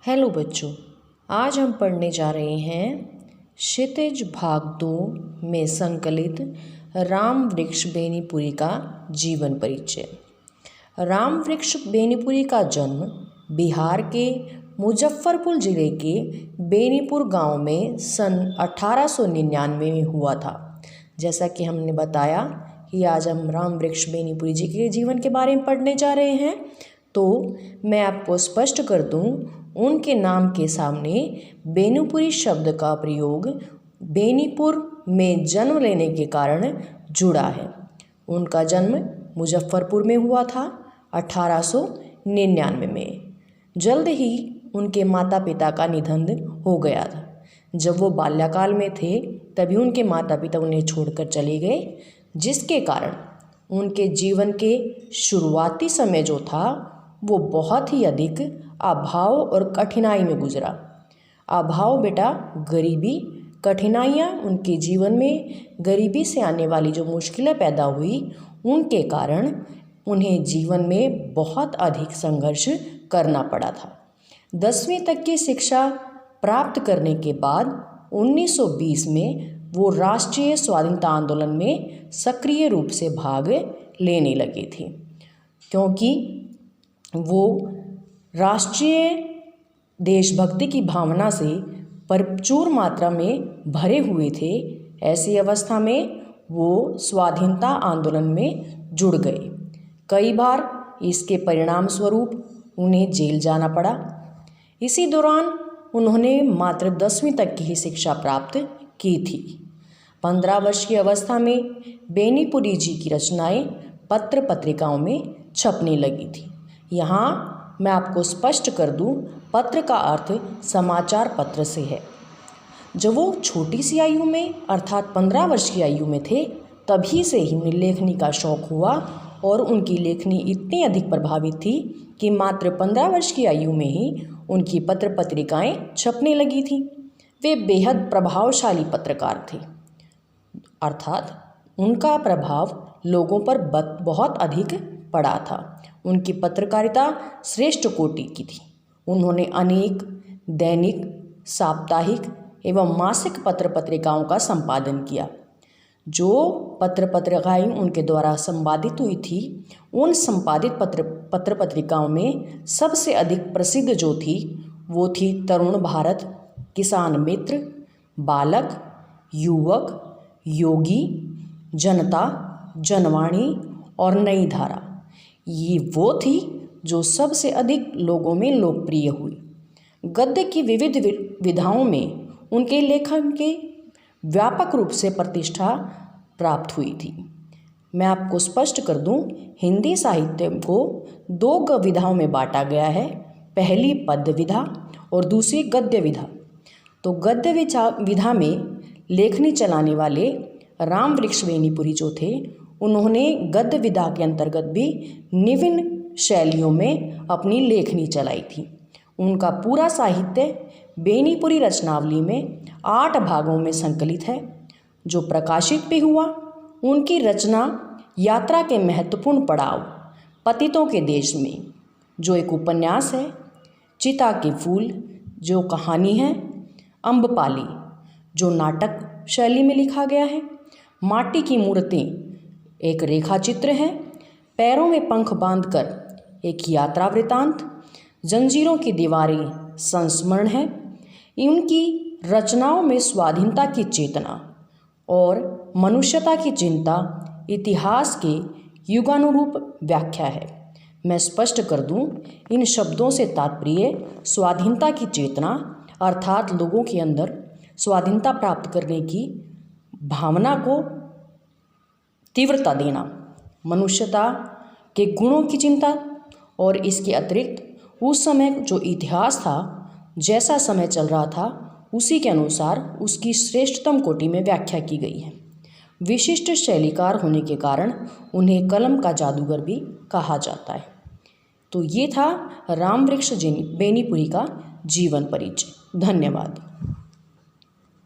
Hello बच्चों, आज हम पढ़ने जा रहे हैं क्षितिज भाग 2 में संकलित राम वृक्ष बेनीपुरी का जीवन परिचय। राम वृक्ष बेनीपुरी का जन्म बिहार के मुजफ्फरपुर जिले के बेनीपुर गांव में सन 1899 में हुआ था। जैसा कि हमने बताया कि आज हम राम वृक्ष बेनीपुरी जी के जीवन के बारे में पढ़ने जा रहे हैं, तो मैं आपको स्पष्ट कर दूं, उनके नाम के सामने बेनीपुरी शब्द का प्रयोग बेनीपुर में जन्म लेने के कारण जुड़ा है। उनका जन्म मुजफ्फरपुर में हुआ था 1899 में। जल्द ही उनके माता पिता का निधन हो गया था। जब वो बाल्यकाल में थे तभी उनके माता पिता उन्हें छोड़कर चले गए, जिसके कारण उनके जीवन के शुरुआती समय जो था वो बहुत ही अधिक अभाव और कठिनाई में गुजरा। अभाव बेटा गरीबी, कठिनाइयाँ उनके जीवन में गरीबी से आने वाली जो मुश्किलें पैदा हुई, उनके कारण उन्हें जीवन में बहुत अधिक संघर्ष करना पड़ा था। 10वीं तक की शिक्षा प्राप्त करने के बाद 1920 में वो राष्ट्रीय स्वाधीनता आंदोलन में सक्रिय रूप से भाग लेने लगे थे, क्योंकि वो राष्ट्रीय देशभक्ति की भावना से प्रचुर मात्रा में भरे हुए थे। ऐसी अवस्था में वो स्वाधीनता आंदोलन में जुड़ गए। कई बार इसके परिणाम स्वरूप उन्हें जेल जाना पड़ा। इसी दौरान उन्होंने मात्र 10वीं तक की ही शिक्षा प्राप्त की थी। 15 वर्ष की अवस्था में बेनीपुरी जी की रचनाएं पत्र पत्रिकाओं में छपने लगी थी। यहाँ मैं आपको स्पष्ट कर दूं, पत्र का अर्थ समाचार पत्र से है। जब वो छोटी सी आयु में अर्थात 15 वर्ष की आयु में थे, तभी से ही उन्हें लेखनी का शौक़ हुआ और उनकी लेखनी इतनी अधिक प्रभावित थी कि मात्र 15 वर्ष की आयु में ही उनकी पत्र पत्रिकाएं छपने लगी थी। वे बेहद प्रभावशाली पत्रकार थे, अर्थात उनका प्रभाव लोगों पर बहुत अधिक पड़ा था। उनकी पत्रकारिता श्रेष्ठ कोटि की थी। उन्होंने अनेक दैनिक, साप्ताहिक एवं मासिक पत्र पत्रिकाओं का संपादन किया। जो पत्र पत्रिकाएं उनके द्वारा संपादित हुई थी, उन संपादित पत्र पत्रिकाओं में सबसे अधिक प्रसिद्ध जो थी वो थी तरुण भारत, किसान मित्र, बालक, युवक, योगी, जनता, जनवाणी और नई धारा। ये वो थी जो सबसे अधिक लोगों में लोकप्रिय हुई। गद्य की विविध विधाओं में उनके लेखन के व्यापक रूप से प्रतिष्ठा प्राप्त हुई थी। मैं आपको स्पष्ट कर दूं, हिंदी साहित्य को 2 विधाओं में बांटा गया है। पहली पद्य विधा और दूसरी गद्य विधा। तो गद्य विधा में लेखनी चलाने वाले राम वृक्ष बेनीपुरी जो थे, उन्होंने गद्य विधा के अंतर्गत भी निम्न शैलियों में अपनी लेखनी चलाई थी। उनका पूरा साहित्य बेनीपुरी रचनावली में 8 भागों में संकलित है, जो प्रकाशित भी हुआ। उनकी रचना यात्रा के महत्वपूर्ण पड़ाव पतितों के देश में, जो एक उपन्यास है, चिता के फूल, जो कहानी है, अम्बपाली, जो नाटक शैली में लिखा गया है, माटी की मूर्तें एक रेखा चित्र है, पैरों में पंख बांधकर एक यात्रा वृतांत, जंजीरों की दीवारें संस्मरण है। इनकी रचनाओं में स्वाधीनता की चेतना और मनुष्यता की चिंता इतिहास के युगानुरूप व्याख्या है। मैं स्पष्ट कर दूं, इन शब्दों से तात्पर्य स्वाधीनता की चेतना अर्थात लोगों के अंदर स्वाधीनता प्राप्त करने की भावना को तीव्रता देना, मनुष्यता के गुणों की चिंता, और इसके अतिरिक्त उस समय जो इतिहास था, जैसा समय चल रहा था, उसी के अनुसार उसकी श्रेष्ठतम कोटि में व्याख्या की गई है। विशिष्ट शैलीकार होने के कारण उन्हें कलम का जादूगर भी कहा जाता है। तो ये था राम वृक्ष बेनीपुरी का जीवन परिचय। धन्यवाद।